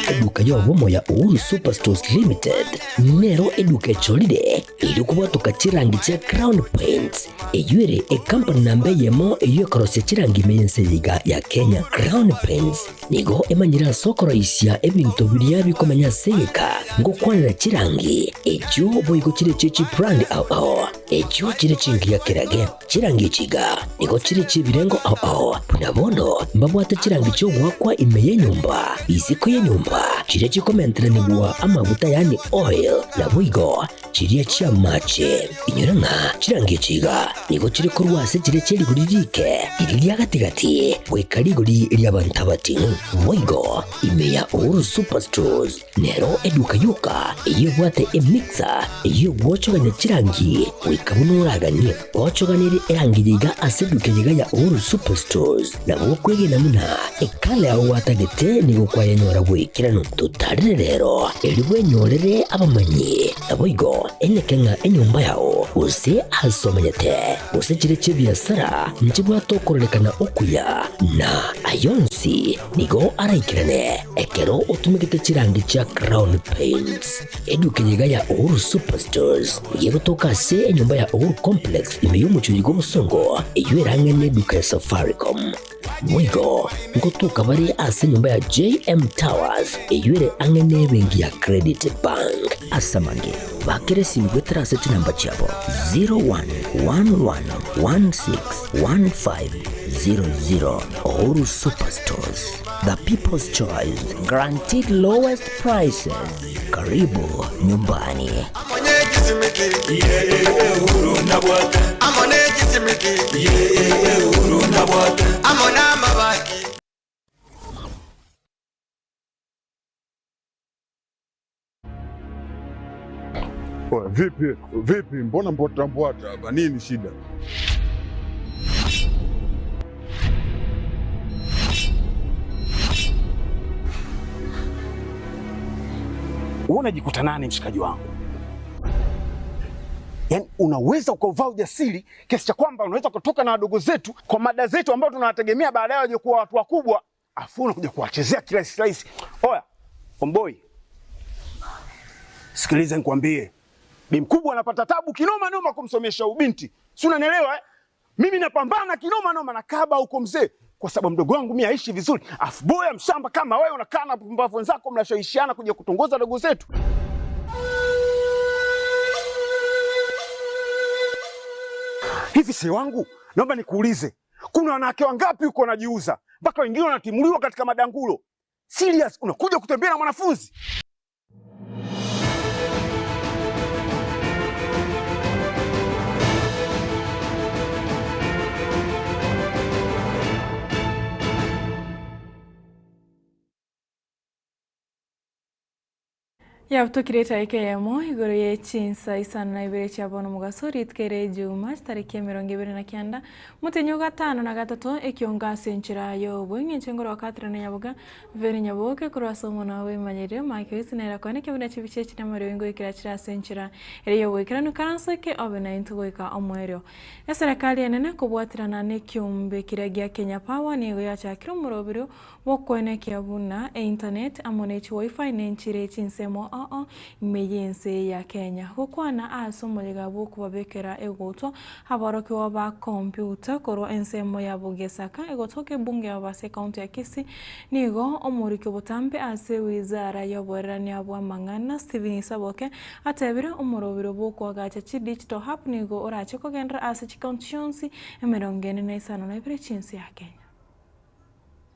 eduka yobomo ya Uhuru Superstores Limited nero eduka echolide ilikuwa tukachirangi cha Crown Paints eyuere company nambe yemo eyo korose chirangi meyense yiga ya Kenya. Crown Paints nigo emanyira soko raisia ebintu biria bikomanya seka ngo kwanira chirangi echo boyiko chire chichi brand ao echo chire chingi ya kirage chirangi chiga nigo chire chibirengo ao punabono mbabwate chirangi cyo wakwa imeye nyumba iziko ye nyumba chire chikomentera nigwa amavuta yani oil na buigo chiriya chia mache inyuranga chirangi chiga nigo chire kurwase chire chiri guririke iriya gatigati wekarigori iriya bantabatinu buigo imeya Uhuru Superstores nero eduka yuka iyo bwate emixer iyo bwochoganya chirangi wikabunuraganye bwochoganire erangi yiga aseduke yiga ya Uhuru Superstores na bokwege namuna ekale aho watagete nigo kwa yenyora bwikirano tutarire rero eliwe nyorere abamanyi naboigo Ekeonga enyumba yao use asomanyete use chire chibiasara nchibwa tokorelekana okuya na ayonsi nigo araikirane ekero utumikite chirangi cha Crown Paints eduke yiga ya Uhuru Superstores yego tokase enyumba ya Uhuru Complex imeyumucho yigo musongo eyuerangene eduka ya Safaricom Mwigo ngotuka bari ase nyumba ya JM Towers eyuere angene bengi ya Credit Bank asamange bakere simgwetera seti namba chabo 0111161500 Uhuru Superstores, the people's choice, guaranteed lowest prices. Karibu nyumbani. Vipi, mbona mbwata hapa? Nini shida? Unajikuta nani mshikaji wangu? Yaani unaweza ukavaa ujasiri kiasi cha kwamba unaweza kutoka na wadogo zetu kwa mada zetu ambao tunawategemea baadaye waje kuwa watu wakubwa, afu unakuja kuwachezea kirahisi. Oya, Omboi. Sikiliza nikwambie. Bi mkubwa anapata tabu kinoma noma kumsomesha ubinti. Si unanielewa? Mimi napambana kinoma noma na kaba huko mzee kwa sababu mdogo wangu mimi aishi vizuri. Afu boya mshamba kama wewe unakaa na pumbavu wenzako mnashawishiana kuja kutongoza dogo zetu. Hivi si wangu, naomba nikuulize. Kuna wanawake wangapi uko wanajiuza? Mpaka wengine wanatimuliwa katika madangulo. Serious, unakuja kutembea na mwanafunzi? Yabutukireta ikeyemo igoro ye Chinsa Isano na Ibere cyabono mugasori itkere Juma tariki 29 mutenyo gatano na gatatu Ekeonga senchira yo bwinye chengoro wakatira na yabuga veri nyaboke kurasomo nawe manyere makezi nera kone kebuna chibiche chinamari wengo ikirachira senchira eriyo wekirano karanseke obena intugoika omweryo ya serikali enene kubwatirana ne kyumbe kiragia Kenya Power nigo yachakira murobiro wokwene kyabuna internet amonechi wifi nenchire chinsemo meyense ya Kenya gukwana asomoliga buku babekera egoto haboroke waba computer koro ensemo ya Bugesaka egotoke bunge ya base county ya Kisii nigo omurike butambe ase wizara yoborani abwa mangana Steven Saboke atebira umurobiro buku agacha chi digital hub nigo orache kogendra ase chi conscience emerongene na Isano na Ibere Chinsa ya Kenya.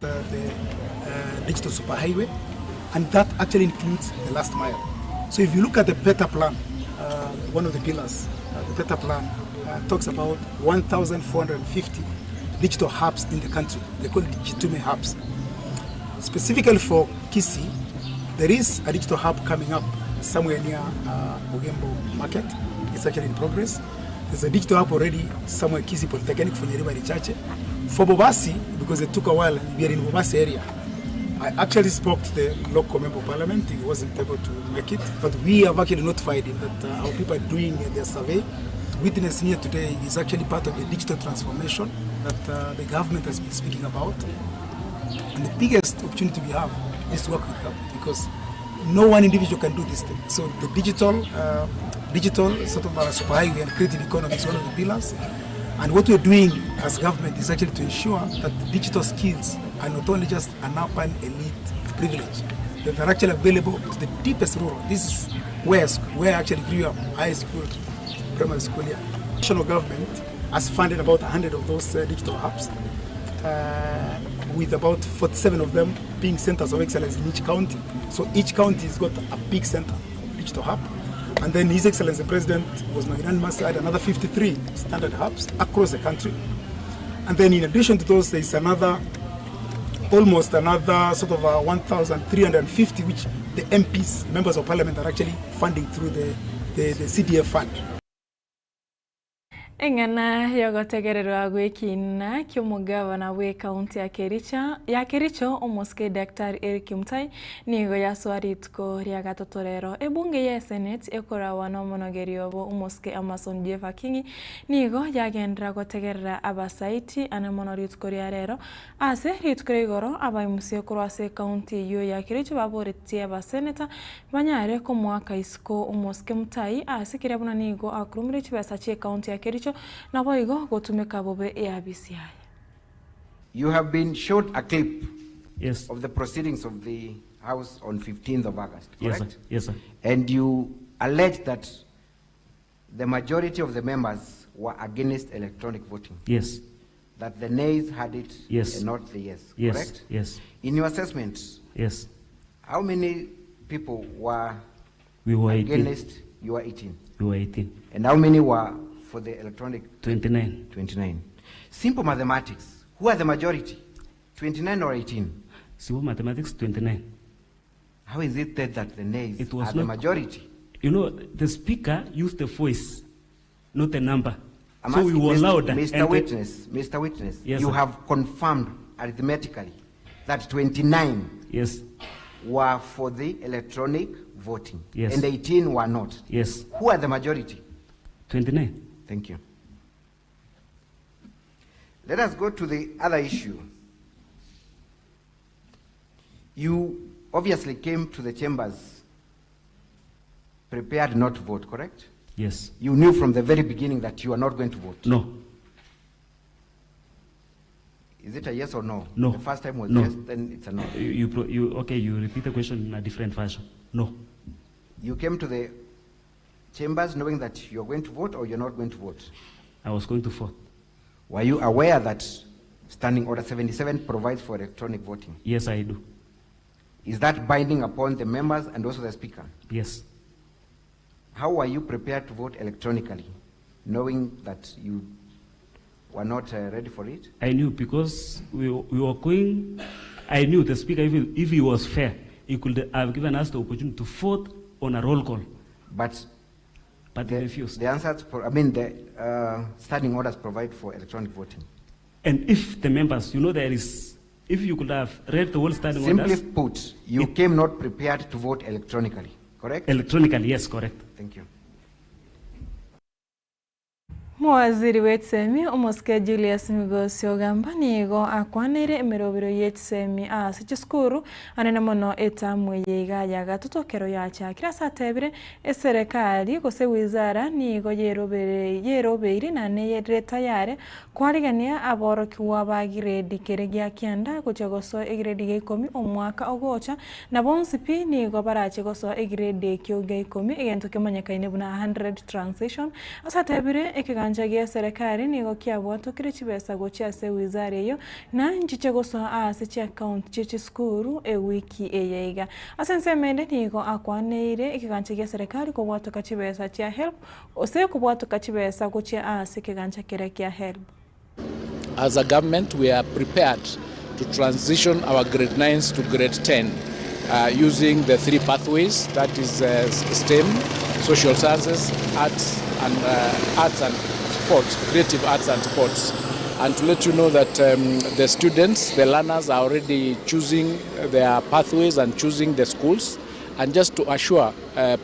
The digital superhighway, and that actually includes the last mile. So if you look at the better plan, one of the pillars, the better plan talks about 1,450 digital hubs in the country. They call it Getembe hubs. Specifically for Kisii, there is a digital hub coming up somewhere near Ogembo Market. It's actually in progress. There's a digital hub already somewhere Kisii Polytechnic for Nyeriba Richache. For Bobasi, because it took a while, we are in Bobasi area. I actually spoke to the local member of parliament. He wasn't able to make it, but we have actually notified him that our people are doing their survey. Witness here today is actually part of the digital transformation that the government has been speaking about. And the biggest opportunity we have is to work with government, because no one individual can do this thing. So the digital sort of superhighway and creative economy is one of the pillars. And what we're doing as government is actually to ensure that the digital skills are not only just an urban elite privilege, that they're actually available to the deepest rural. This is where I actually grew up, high school, primary school here. The national government has funded about 100 of those digital hubs, with about 47 of them being centers of excellence in each county. So each county has got a big center, digital hub. And then His Excellency the President was magnanimous, had another 53 standard hubs across the country. And then in addition to those, there is almost another sort of 1,350, which the MPs, members of parliament, are actually funding through the CDF fund. Engana yogotegererwa gwikina ky'omugavana w'ekaunti ya Kericho omuske Dr. Eric Mutai nigo yaswaritko rya gatoto rero ebunge ya Senate ekorawa n'omonogeri obo omuske Amason Jeff Akingi nigo yagendera gotegerera abasaiti anamonoritko rya rero ase ritko igoro abayimusie kurwase kaunti yo ya Kericho baboretie abaseneta banyare ko mwaka isiko omuske Mutai ase kirabuna nigo akurumire chibesa che kaunti ya Kericho. You have been showed a clip, yes, of the proceedings of the House on 15th of August, correct? Yes, sir. Yes, sir. And you allege that the majority of the members were against electronic voting. Yes. That the nays had it, yes, and not the yes, yes, correct? Yes. In your assessment, yes, how many people were18. against? You were 18. You were 18. And how many were for the electronic? 29. 29. Simple mathematics. Who are the majority? 29 or 18? Simple mathematics, 29. How is it that the nays are the majority? You know, the speaker used the voice, not the number. So we were louder. Mr. Witness, yes, you, sir, have confirmed arithmetically that 29, yes, were for the electronic voting, yes, and 18 were not. Yes. Who are the majority? 29. Thank you. Let us go to the other issue. You obviously came to the chambers prepared not to vote, correct? Yes. You knew from the very beginning that you are not going to vote? No. Is it a yes or no? No. The first time was no. yes, then it's a no. You repeat the question in a different fashion. No. You came to the chambers knowing that you're going to vote or you're not going to vote? I was going to vote. Were you aware that Standing Order 77 provides for electronic voting? Yes, I do. Is that binding upon the members and also the speaker? Yes. How were you prepared to vote electronically, knowing that you were not ready for it? I knew because we were going, I knew the speaker, if he was fair, he could have given us the opportunity to vote on a roll call. But he refused. The answers, the standing orders provide for electronic voting. And if the members, if you could have read the whole standing orders. Simply put, you came not prepared to vote electronically, correct? Electronically, yes, correct. Thank you. Mwaziri wetsemi omuske Julius Migosi ogamba nigo akwanire emirobiro yetsemi asichiskuru anene mono etamwe yega yaga tutokero yacha kira satebire eserikali kose wizara nigo yerobeire nane yereta yare kwarigania aboroki wabagiredi keregia kianda kuchegoso egredi gekomi omwaka ogocha na bonsipi nigo barache goso egredi kyoge ikomi egento kemanyakaine buna 100 transition asatebire ekiganja ya serikali nigo kiabwato kire chibesa gocha se wizara yo na nchiche goso ase chi account chichi skuru wiki eyega asense mende nigo akwaneire ikigancha ya serikali ko bwato kachibesa cha help ose ko bwato kachibesa gocha ase kigancha kire kia help. As a government, we are prepared to transition our grade 9s to grade 10 using the 3 pathways, that is STEM, social sciences, arts and sports, creative arts and sports. And to let you know that the students, the learners are already choosing their pathways and choosing the schools. And just to assure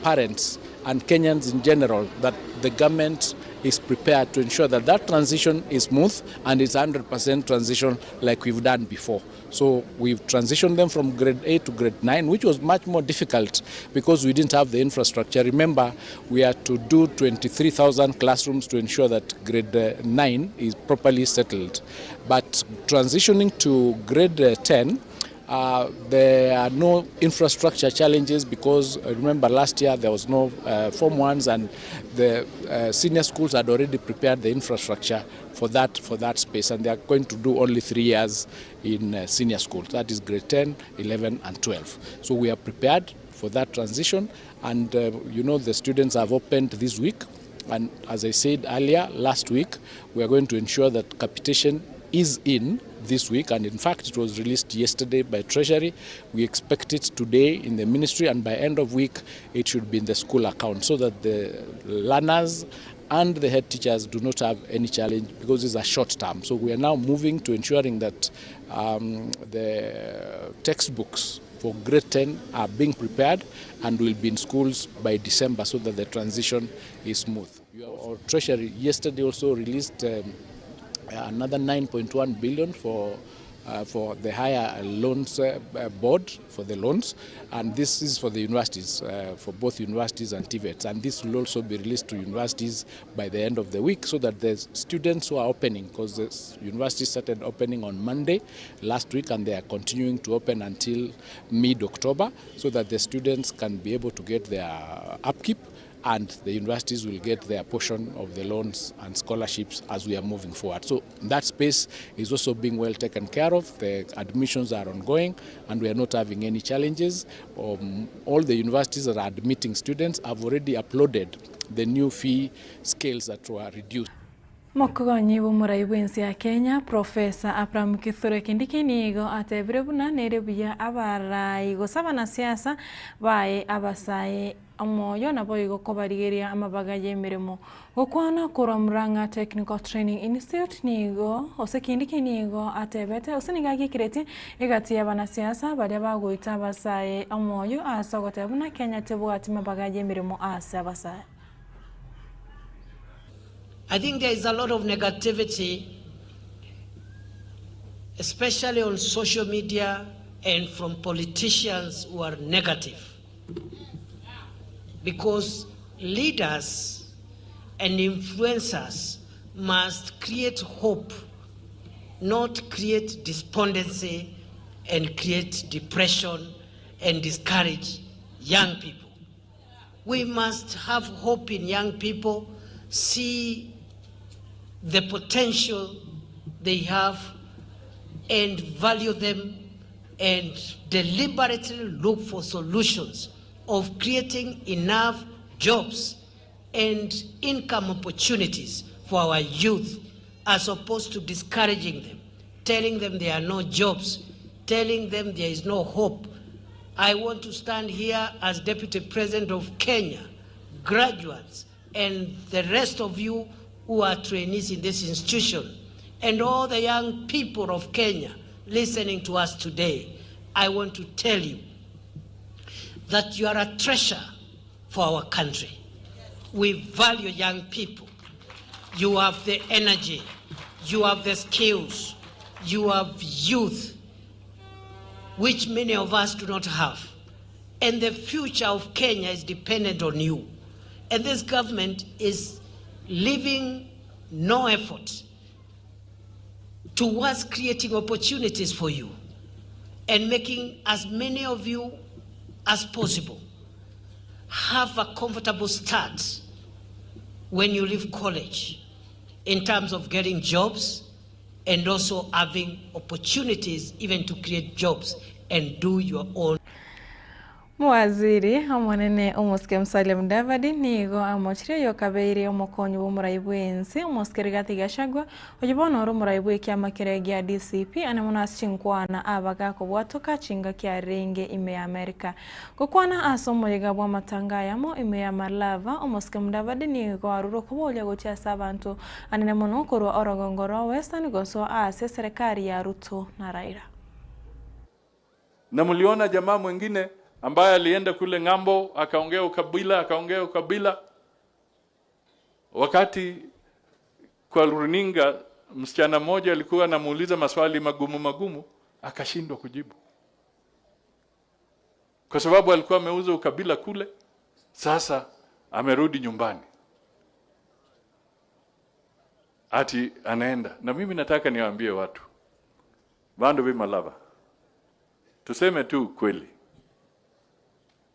parents and Kenyans in general that the government is prepared to ensure that that transition is smooth and it's 100% transition like we've done before. So we've transitioned them from grade 8 to grade 9, which was much more difficult because we didn't have the infrastructure. Remember, we had to do 23,000 classrooms to ensure that grade 9 is properly settled. But transitioning to grade 10, there are no infrastructure challenges because remember last year there was no Form 1s, and the senior schools had already prepared the infrastructure for that space, and they are going to do only 3 years in senior schools. That is grade 10, 11 and 12. So we are prepared for that transition, and the students have opened this week, and as I said earlier, last week we are going to ensure that capitation is in this week, and in fact it was released yesterday by Treasury. We expect it today in the ministry, and by end of week it should be in the school account, so that the learners and the head teachers do not have any challenge, because it's a short term. So we are now moving to ensuring that the textbooks for grade 10 are being prepared and will be in schools by December, so that the transition is smooth. Our Treasury yesterday also released another 9.1 billion for the higher loans board for the loans, and this is for the universities, for both universities and TVETs, and this will also be released to universities by the end of the week, so that the students who are opening, because the universities started opening on Monday last week and they are continuing to open until mid-October, so that the students can be able to get their upkeep, and the universities will get their portion of the loans and scholarships as we are moving forward. So that space is also being well taken care of. The admissions are ongoing and we are not having any challenges. All the universities that are admitting students have already uploaded the new fee scales that were reduced. Mokugonyi b'umurai bw'ensi ya Kenya Profesa Abraham Kithure Kindikinigo atebire buna nerebuya abarai gusaba na siasa bae abasaye amoyo nabo igokobarigeria amabaga yemirimo gukwana kuramuranga Technical Training Institute nigo osekindikinigo atebete osenigagi kireti igati y'abana siasa bari bagoita abasaye amoyo asagota buna Kenya tebo ati mabaga yemirimo asa abasaye. I think there is a lot of negativity, especially on social media and from politicians who are negative. Because leaders and influencers must create hope, not create despondency and create depression and discourage young people. We must have hope in young people, see the potential they have and value them, and deliberately look for solutions of creating enough jobs and income opportunities for our youth, as opposed to discouraging them, telling them there are no jobs, telling them there is no hope. I want to stand here as Deputy President of Kenya, graduates, and the rest of you who are trainees in this institution, and all the young people of Kenya listening to us today, I want to tell you that you are a treasure for our country. We value young people. You have the energy, you have the skills, you have youth, which many of us do not have. And the future of Kenya is dependent on you. And this government is leaving no effort towards creating opportunities for you and making as many of you as possible have a comfortable start when you leave college in terms of getting jobs and also having opportunities even to create jobs and do your own. Mwaziri amonene omoske Musalia Mudavadi nigo amochire yokabeire omokonyi b'umurai bw'ensi omoske Rigathi Gachagua ojibono omurai bw'ekiama kiregia DCP anemona chinkwana abaga kobwatoka chinga kya renge ime ya Amerika gukwana asomoyega bwa matanga yamo ime ya Malava omoske Mudavadi nigo aruro kubolya gocha sabantu anemono korwa orogongoro western goso ase serikali ya Ruto na Raila. Na mliona jamaa mwingine ambaye alienda kule ngambo akaongea ukabila wakati kwa runinga msichana mmoja alikuwa anamuuliza maswali magumu akashindwa kujibu. Kwa sababu alikuwa ameuza ukabila kule, sasa amerudi nyumbani. Ati anaenda. Na mimi nataka niwaambie watu, bandu bimalava, tuseme tu kweli.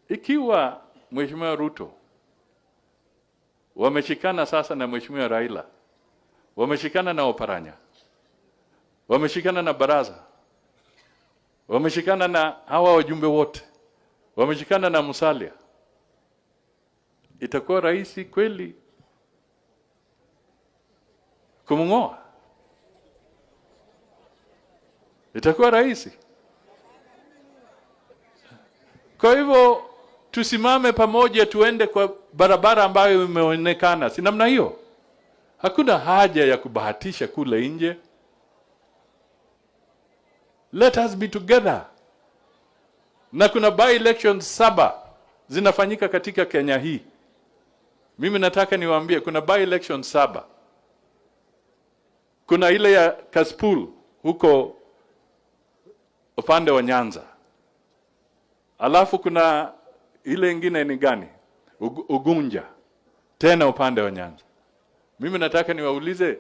Ikiwa Mheshimiwa Ruto wameshikana sasa na Mheshimiwa Raila, wameshikana na Oparanya, wameshikana na Baraza, wameshikana na hawa wajumbe wote, wameshikana na Musalia, itakuwa rahisi kweli kumngoa? Itakuwa rahisi? Kwa hivyo tusimame pamoja, tuende kwa barabara ambayo imeonekana. Si namna hiyo? Hakuna haja ya kubahatisha kule nje. Let us be together. Na kuna by-elections 7 zinafanyika katika Kenya hii. Mimi nataka niwaambie kuna by-elections 7. Kuna ile ya Kasipul huko upande wa Nyanza. Alafu kuna ile ingine ni gani? Ugunja. Tena upande wa Nyanza. Mimi nataka niwaulize,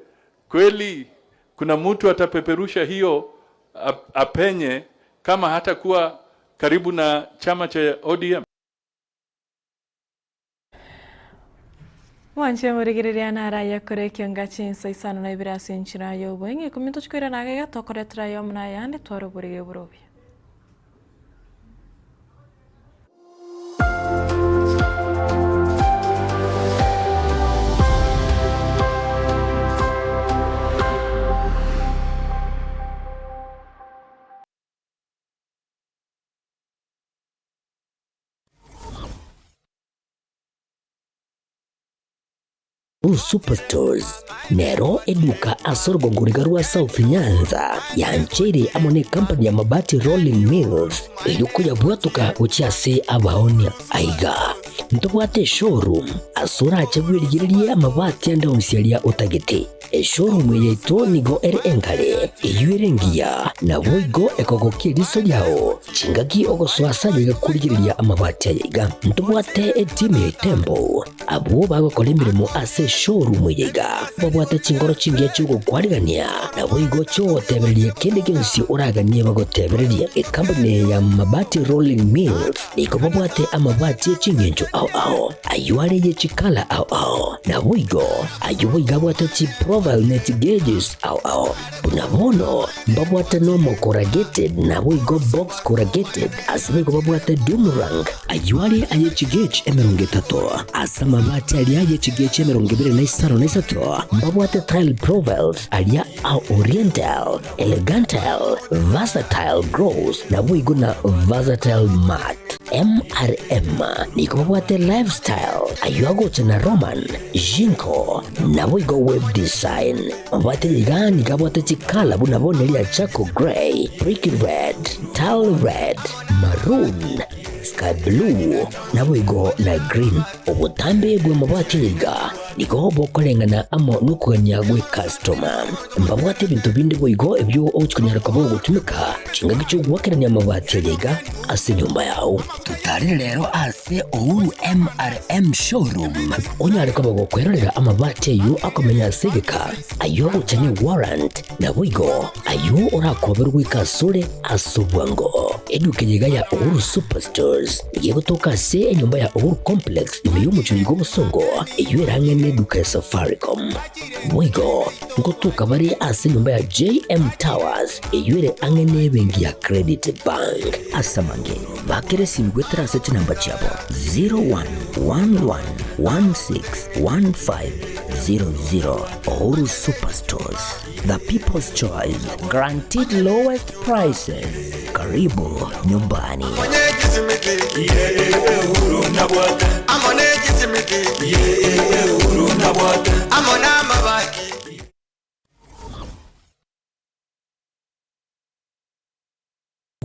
kweli kuna mtu atapeperusha hiyo apenye kama hata kuwa karibu na chama cha ODM? Wanche murigireria nara ya kore Ekeonga Chinsa Isano na Ibere asenchira yo bwenge kumito chkwira naga ga tokoretera yo mna yande twaro burige burobi. Superstores nero eduka asorgo ngurigarua South Nyanza yanchere amone company ya mabati Rolling Mills ilikuya bwatuka uchiase abaonia aiga ntobwate showroom asura achagwirigirie amabati anda umsialia utagete showroom yeto nigo enkale iyuerengia na boigo ekogokie riso yao chingaki ogoswasa yiga kurigiriria amabati yiga ntobwate etime tembo abo bagokora imirimo ase showroom yiga babwate chingoro chingiye chugo kwarigania na boigo cho tebererie kende gensi uraganie bagotebererie company ya mabati Rolling Mills niko babwate amabati chingenjo ao ayuare ye chikala ao na boigo ayuiga bwate chi profile net gauges ao bunabono babwate normal corrugated na boigo box corrugated asimigo babwate Dumarang ayuare aye chigage emerongetato asama mabati alia aye chigage emerongibire na Isano na Isato babwate tile profiles alia au oriental elegantal versatile gross na boigo na versatile mat MRM niko babwate lifestyle ayuago chana Roman Jinko na boigo web design babwate yigani kabwate chikala bunabone lia Chaco Grey, Brick Red, Tile Red, Maroon, Sky Blue na boigo na Green obutambe bwe mabwate yiga niko bokolengana amo nukuganya gwe customer mbabwate bintu bindi boigo ebyo ochkunyara kabo gutumika chinga gicho gwakeranya mabwate yiga ase nyumba yao tutari rero ase ouru MRM showroom onyare kabo gukwerera amabwate yu akomenya segeka ayo uchanye warrant na boigo ayo orakoberwa ikasure asobwango eduke yiga ya ouru superstores yego toka se nyumba ya ouru complex imeyumu chuyigo busongo eyuerangene duka ya Safaricom boigo ngotoka bari ase nyumba ya JM Towers eyuere angene bengi ya Credit Bank asamange bakere simgwetera seti namba chabo 0111161500 Ouru Superstores, the people's choice, guaranteed lowest prices. Karibu nyumbani.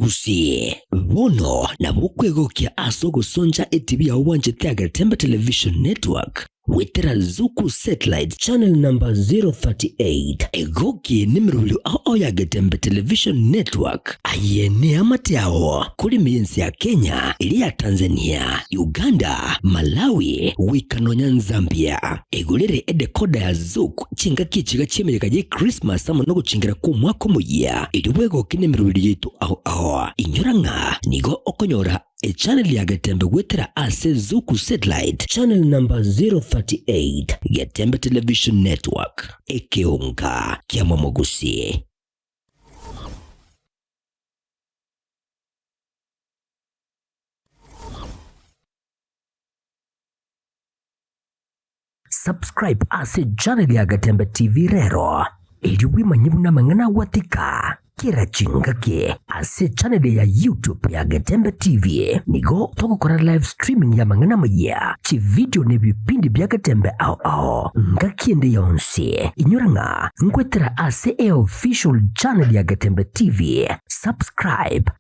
Gusi bono na bukwego kia asogo sonja etv ya uwanje tia Getembe Television Network wetera Zuku Satellite Channel number 038 egoki nimirulu ao ya Getembe Television Network ayene amatiao kuli miensi ya Kenya, ili ya Tanzania, Uganda, Malawi, wikanonya Zambia. Egulere edekoda ya Zuku chinga kichiga chimereka je Christmas samo no guchingira ku mwaka muya iliwego kinemirulu yitu ao inyoranga nigo okonyora a channel ya Getembe wetera ase Zuku Satellite Channel number 038 Getembe Television Network Ekeonga kiama mogusi. Subscribe ase channel ya Getembe TV rero ili wimanyibu na mangana watika kira chingake ase channel ya YouTube ya Getembe TV nigo toko kora live streaming ya mangana maya chi video ne bipindi bya Getembe ao ngakiende yonse inyoranga ngwetera ase official channel ya Getembe TV. Subscribe